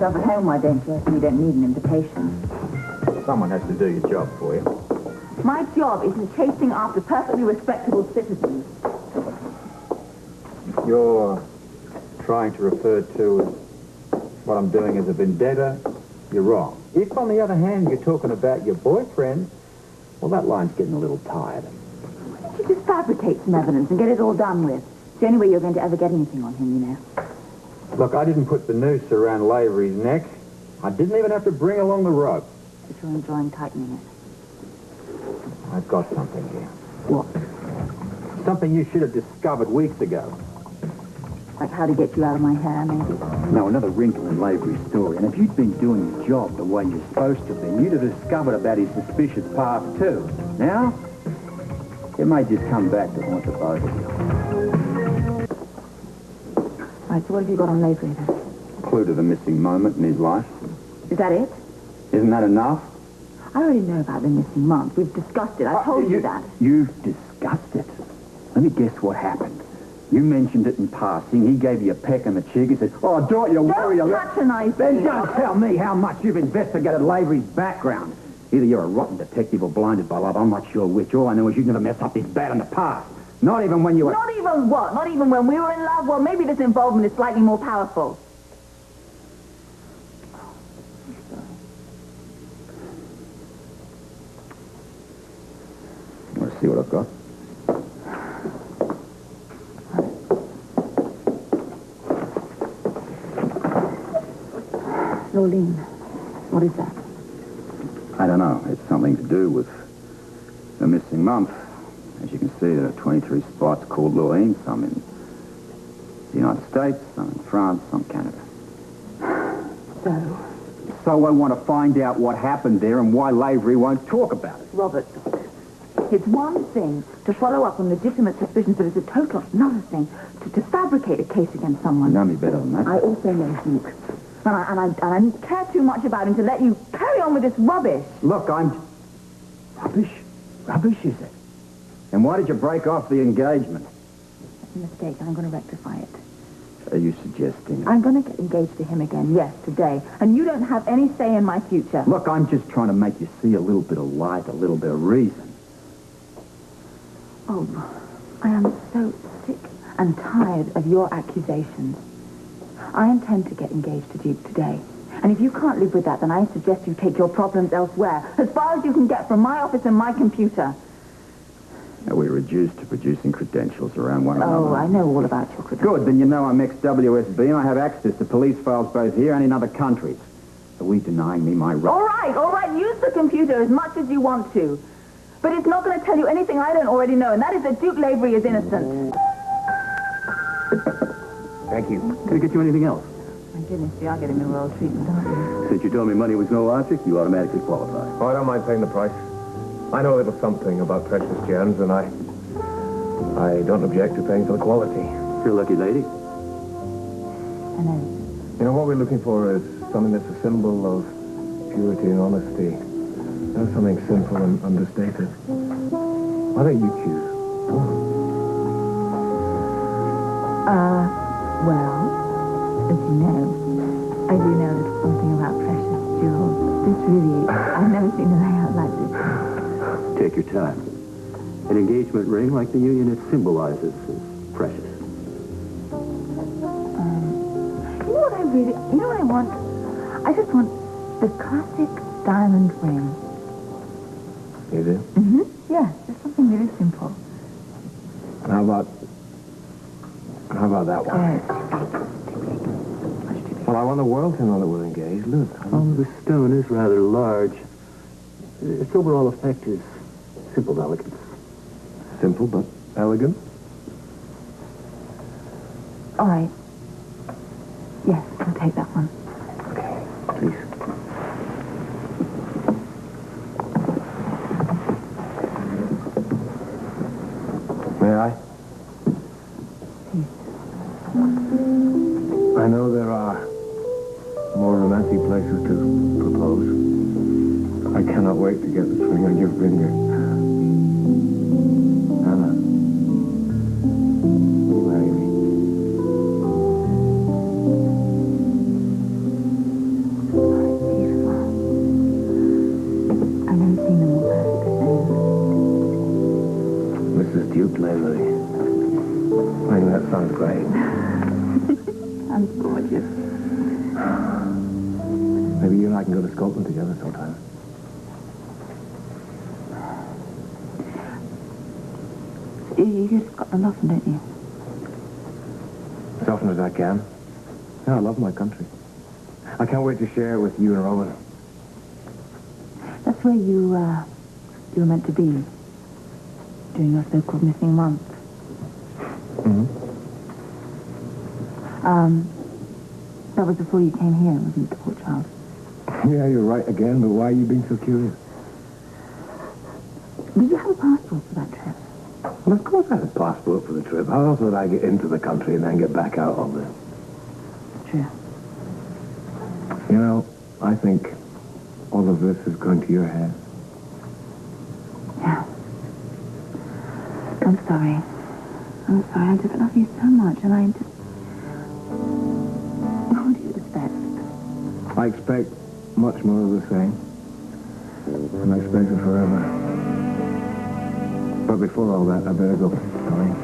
yourself at home, why don't you? You don't need an invitation. Someone has to do your job for you. My job isn't chasing after perfectly respectable citizens. You're trying to refer to what I'm doing as a vendetta. You're wrong. If, on the other hand, you're talking about your boyfriend, well, that line's getting a little tired. Why don't you just fabricate some evidence and get it all done with? It's the only way you're going to ever get anything on him, you know. Look, I didn't put the noose around Lavery's neck. I didn't even have to bring along the rope. But you're enjoying tightening it. I've got something here. What? Something you should have discovered weeks ago. Like how to get you out of my hair, maybe? No, another wrinkle in Lavery's story. And if you'd been doing your job the way you're supposed to be, you'd have discovered about his suspicious past, too. Now, it may just come back to haunt the both of you. Right, so what have you got on Lavery, then? Clue to the missing moment in his life. Is that it? Isn't that enough? I already know about the missing month. We've discussed it. I told you that. You've discussed it? Let me guess what happened. You mentioned it in passing. He gave you a peck on the cheek. He said, oh, don't you worry. Don't patronize me. Then don't tell me how much you've investigated Lavery's background. Either you're a rotten detective or blinded by love. I'm not sure which. All I know is you never messed up this bad in the past. Not even when you were... Not even what? Not even when we were in love? Well, maybe this involvement is slightly more powerful. You want to see what I've got? Lorleen, what is that? I don't know. It's something to do with the missing month. As you can see, there are 23 spots called Lorleen, some in the United States, some in France, some Canada. So I want to find out what happened there and why Lavery won't talk about it. Robert, it's one thing to follow up on legitimate suspicions, but it's a total another thing to fabricate a case against someone. You know me better than that. I also know Duke. And I care too much about him to let you carry on with this rubbish. Look, I'm... Rubbish? Rubbish, is it? And why did you break off the engagement? It's a mistake. I'm going to rectify it. Are you suggesting... I'm going to get engaged to him again, yes, today. And you don't have any say in my future. Look, I'm just trying to make you see a little bit of light, a little bit of reason. Oh, I am so sick and tired of your accusations. I intend to get engaged to Duke today. And if you can't live with that, then I suggest you take your problems elsewhere, as far as you can get from my office and my computer. Now, we're reduced to producing credentials around one another. Oh, I know all about your credentials. Good, then you know I'm ex-WSB and I have access to police files both here and in other countries. Are we denying me my right? All right, use the computer as much as you want to. But it's not going to tell you anything I don't already know, and that is that Duke Lavery is innocent. Thank you. Can I get you anything else? My goodness, you are getting the royal treatment, aren't you? Since you told me money was no object, you automatically qualify. Oh, I don't mind paying the price. I know a little something about precious gems, and I don't object to paying for the quality. You're a lucky lady. I know. You know, what we're looking for is something that's a symbol of purity and honesty. Not something simple and understated. Why don't you choose? Well, as you know, I do know a little something about precious jewels. This really, I've never seen a layout like this. Take your time. An engagement ring, like the union it symbolizes, is precious. You know what I want? I just want the classic diamond ring. You do? Mm-hmm. Yeah, just something really simple. How about that one? Well, I want the world to know that we're engaged. Look. Oh, the stone is rather large. Its overall effect is simple elegance. Simple but elegant. All right. Yes, I'll take that one. Okay, please. May I? I know there are more romantic places to propose. I cannot wait to get this ring on your finger. Anna, will you marry me? afraid. I'm gorgeous. Maybe you and I can go to Scotland together sometime. You go to Scotland often, don't you? As often as I can. Yeah, I love my country. I can't wait to share it with you and Rowan. That's where you were meant to be during your so-called missing month. Mm-hmm. That was before you came here, wasn't it, poor child? Yeah, you're right again, but why are you being so curious? Did you have a passport for that trip? Well, of course I had a passport for the trip. How else would I get into the country and then get back out of it? True. You know, I think all of this is going to your head. Yeah. I'm sorry. I'm sorry. I just love you so much, and I just... What do you expect? I expect much more of the same. And I expect it forever. But before all that, I better go, darling.